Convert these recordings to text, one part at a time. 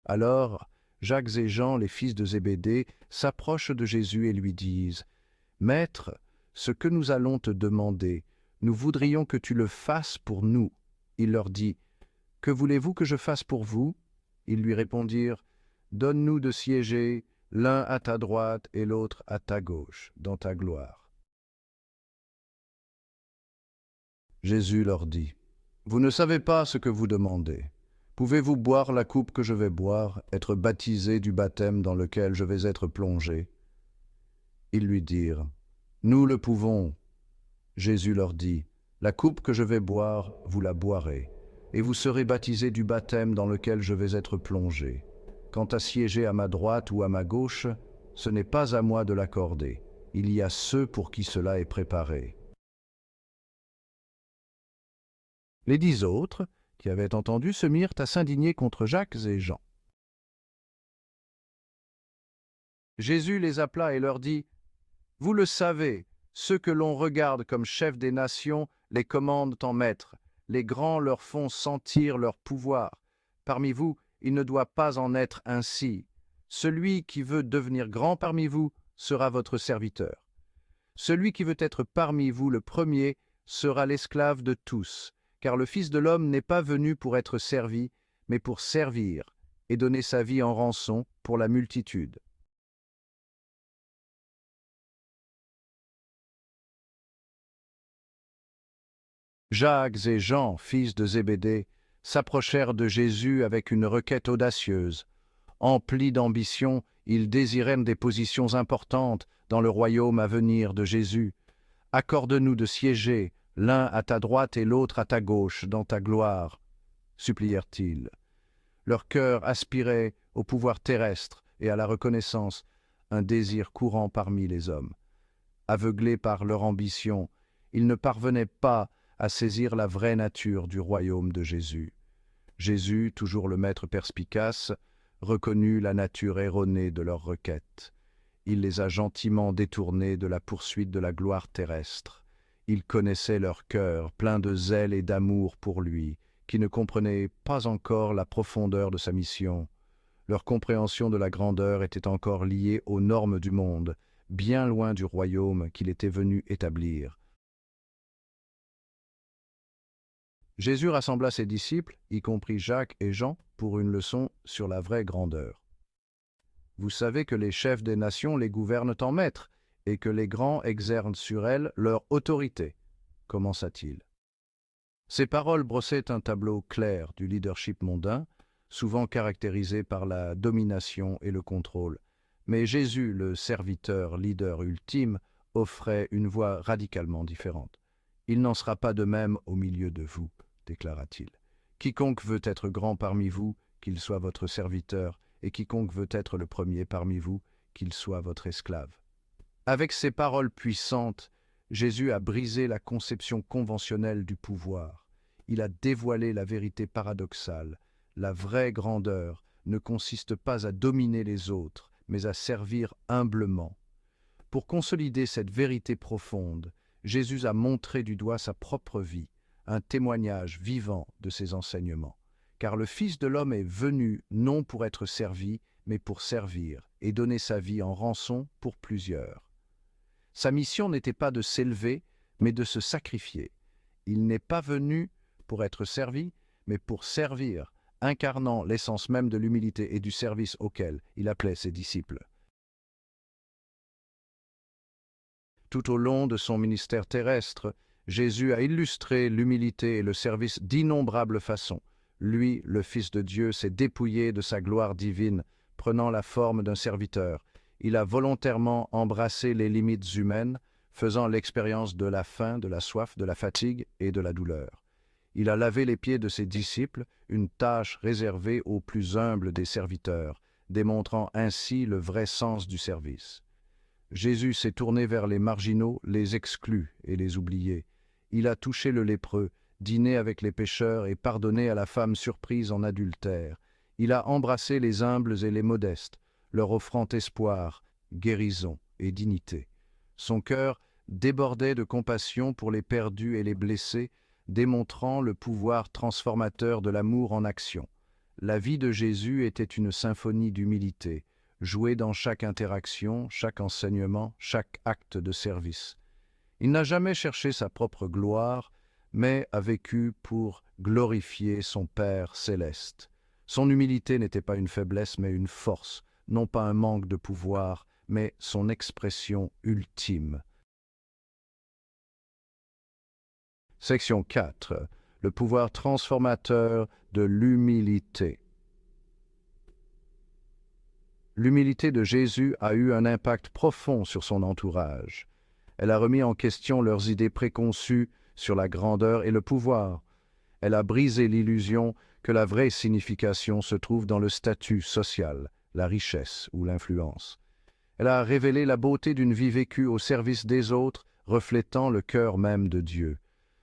Alors, Jacques et Jean, les fils de Zébédée, s'approchent de Jésus et lui disent, « Maître, ce que nous allons te demander, nous voudrions que tu le fasses pour nous. » Il leur dit, « Que voulez-vous que je fasse pour vous ?» Ils lui répondirent, « Donne-nous de siéger, l'un à ta droite et l'autre à ta gauche, dans ta gloire. » Jésus leur dit, « Vous ne savez pas ce que vous demandez. Pouvez-vous boire la coupe que je vais boire, être baptisé du baptême dans lequel je vais être plongé ?» Ils lui dirent, « Nous le pouvons. » Jésus leur dit, « La coupe que je vais boire, vous la boirez, et vous serez baptisés du baptême dans lequel je vais être plongé. Quant à siéger à ma droite ou à ma gauche, ce n'est pas à moi de l'accorder. Il y a ceux pour qui cela est préparé. » Les 10 autres, qui avaient entendu, se mirent à s'indigner contre Jacques et Jean. Jésus les appela et leur dit, « Vous le savez, ceux que l'on regarde comme chefs des nations les commandent en maîtres. Les grands leur font sentir leur pouvoir. Parmi vous, il ne doit pas en être ainsi. Celui qui veut devenir grand parmi vous sera votre serviteur. Celui qui veut être parmi vous le premier sera l'esclave de tous, car le Fils de l'homme n'est pas venu pour être servi, mais pour servir et donner sa vie en rançon pour la multitude. » Jacques et Jean, fils de Zébédée, s'approchèrent de Jésus avec une requête audacieuse. Emplis d'ambition, ils désiraient des positions importantes dans le royaume à venir de Jésus. « Accorde-nous de siéger, l'un à ta droite et l'autre à ta gauche, dans ta gloire, » supplièrent-ils. Leur cœur aspirait au pouvoir terrestre et à la reconnaissance, un désir courant parmi les hommes. Aveuglés par leur ambition, ils ne parvenaient pas à saisir la vraie nature du royaume de Jésus. Jésus, toujours le maître perspicace, reconnut la nature erronée de leur requête. Il les a gentiment détournés de la poursuite de la gloire terrestre. Il connaissait leur cœur, plein de zèle et d'amour pour lui, qui ne comprenaient pas encore la profondeur de sa mission. Leur compréhension de la grandeur était encore liée aux normes du monde, bien loin du royaume qu'il était venu établir. Jésus rassembla ses disciples, y compris Jacques et Jean, pour une leçon sur la vraie grandeur. « Vous savez que les chefs des nations les gouvernent en maîtres, et que les grands exercent sur elles leur autorité, » commença-t-il. Ces paroles brossaient un tableau clair du leadership mondain, souvent caractérisé par la domination et le contrôle. Mais Jésus, le serviteur leader ultime, offrait une voie radicalement différente. « Il n'en sera pas de même au milieu de vous, » déclara-t-il. « Quiconque veut être grand parmi vous, qu'il soit votre serviteur, et quiconque veut être le premier parmi vous, qu'il soit votre esclave. » Avec ces paroles puissantes, Jésus a brisé la conception conventionnelle du pouvoir. Il a dévoilé la vérité paradoxale. La vraie grandeur ne consiste pas à dominer les autres, mais à servir humblement. Pour consolider cette vérité profonde, Jésus a montré du doigt sa propre vie, un témoignage vivant de ses enseignements. Car le Fils de l'homme est venu non pour être servi, mais pour servir et donner sa vie en rançon pour plusieurs. Sa mission n'était pas de s'élever, mais de se sacrifier. Il n'est pas venu pour être servi, mais pour servir, incarnant l'essence même de l'humilité et du service auquel il appelait ses disciples. Tout au long de son ministère terrestre, Jésus a illustré l'humilité et le service d'innombrables façons. Lui, le Fils de Dieu, s'est dépouillé de sa gloire divine, prenant la forme d'un serviteur. Il a volontairement embrassé les limites humaines, faisant l'expérience de la faim, de la soif, de la fatigue et de la douleur. Il a lavé les pieds de ses disciples, une tâche réservée aux plus humbles des serviteurs, démontrant ainsi le vrai sens du service. Jésus s'est tourné vers les marginaux, les exclus et les oubliés. Il a touché le lépreux, dîné avec les pécheurs et pardonné à la femme surprise en adultère. Il a embrassé les humbles et les modestes, leur offrant espoir, guérison et dignité. Son cœur débordait de compassion pour les perdus et les blessés, démontrant le pouvoir transformateur de l'amour en action. La vie de Jésus était une symphonie d'humilité, jouée dans chaque interaction, chaque enseignement, chaque acte de service. Il n'a jamais cherché sa propre gloire, mais a vécu pour glorifier son Père céleste. Son humilité n'était pas une faiblesse, mais une force, non pas un manque de pouvoir, mais son expression ultime. Section 4. Le pouvoir transformateur de l'humilité. L'humilité de Jésus a eu un impact profond sur son entourage. Elle a remis en question leurs idées préconçues sur la grandeur et le pouvoir. Elle a brisé l'illusion que la vraie signification se trouve dans le statut social, la richesse ou l'influence. Elle a révélé la beauté d'une vie vécue au service des autres, reflétant le cœur même de Dieu.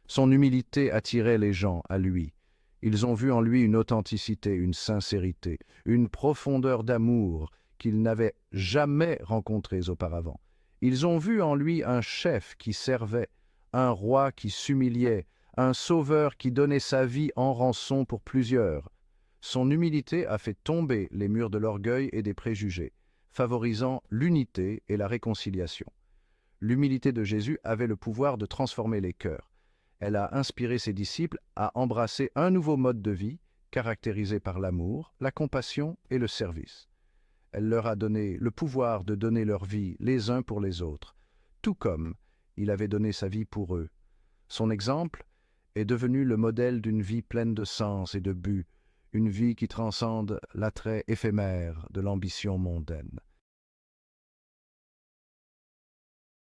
Son humilité attirait les gens à lui. Ils ont vu en lui une authenticité, une sincérité, une profondeur d'amour qu'ils n'avaient jamais rencontrées auparavant. Ils ont vu en lui un chef qui servait, un roi qui s'humiliait, un sauveur qui donnait sa vie en rançon pour plusieurs. Son humilité a fait tomber les murs de l'orgueil et des préjugés, favorisant l'unité et la réconciliation. L'humilité de Jésus avait le pouvoir de transformer les cœurs. Elle a inspiré ses disciples à embrasser un nouveau mode de vie, caractérisé par l'amour, la compassion et le service. Elle leur a donné le pouvoir de donner leur vie les uns pour les autres, tout comme il avait donné sa vie pour eux. Son exemple est devenu le modèle d'une vie pleine de sens et de but, une vie qui transcende l'attrait éphémère de l'ambition mondaine.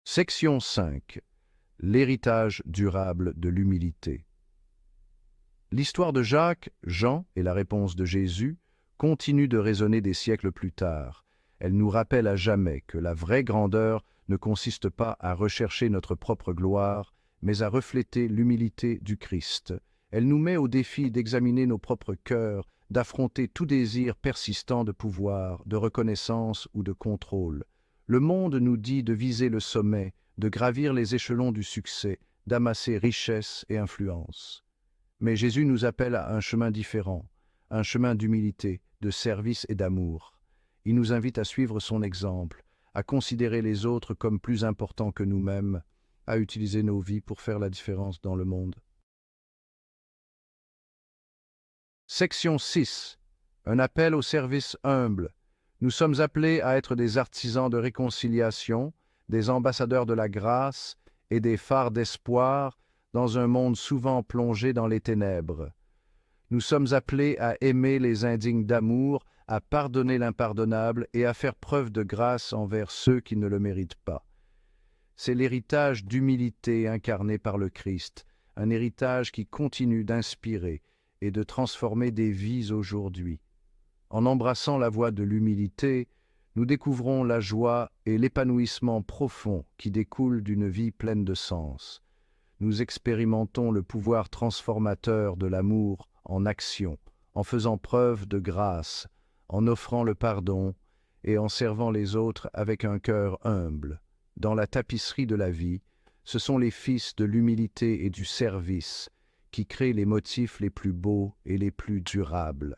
Section 5. L'héritage durable de l'humilité. L'histoire de Jacques, Jean et la réponse de Jésus continue de résonner des siècles plus tard. Elle nous rappelle à jamais que la vraie grandeur ne consiste pas à rechercher notre propre gloire, mais à refléter l'humilité du Christ. Elle nous met au défi d'examiner nos propres cœurs, d'affronter tout désir persistant de pouvoir, de reconnaissance ou de contrôle. Le monde nous dit de viser le sommet, de gravir les échelons du succès, d'amasser richesse et influence. Mais Jésus nous appelle à un chemin différent, un chemin d'humilité, de service et d'amour. Il nous invite à suivre son exemple, à considérer les autres comme plus importants que nous-mêmes, à utiliser nos vies pour faire la différence dans le monde. Section 6. Un appel au service humble. Nous sommes appelés à être des artisans de réconciliation, des ambassadeurs de la grâce et des phares d'espoir dans un monde souvent plongé dans les ténèbres. Nous sommes appelés à aimer les indignes d'amour, à pardonner l'impardonnable et à faire preuve de grâce envers ceux qui ne le méritent pas. C'est l'héritage d'humilité incarné par le Christ, un héritage qui continue d'inspirer et de transformer des vies aujourd'hui. En embrassant la voie de l'humilité, nous découvrons la joie et l'épanouissement profond qui découlent d'une vie pleine de sens. Nous expérimentons le pouvoir transformateur de l'amour en action, en faisant preuve de grâce, en offrant le pardon et en servant les autres avec un cœur humble. Dans la tapisserie de la vie, ce sont les fils de l'humilité et du service qui créent les motifs les plus beaux et les plus durables.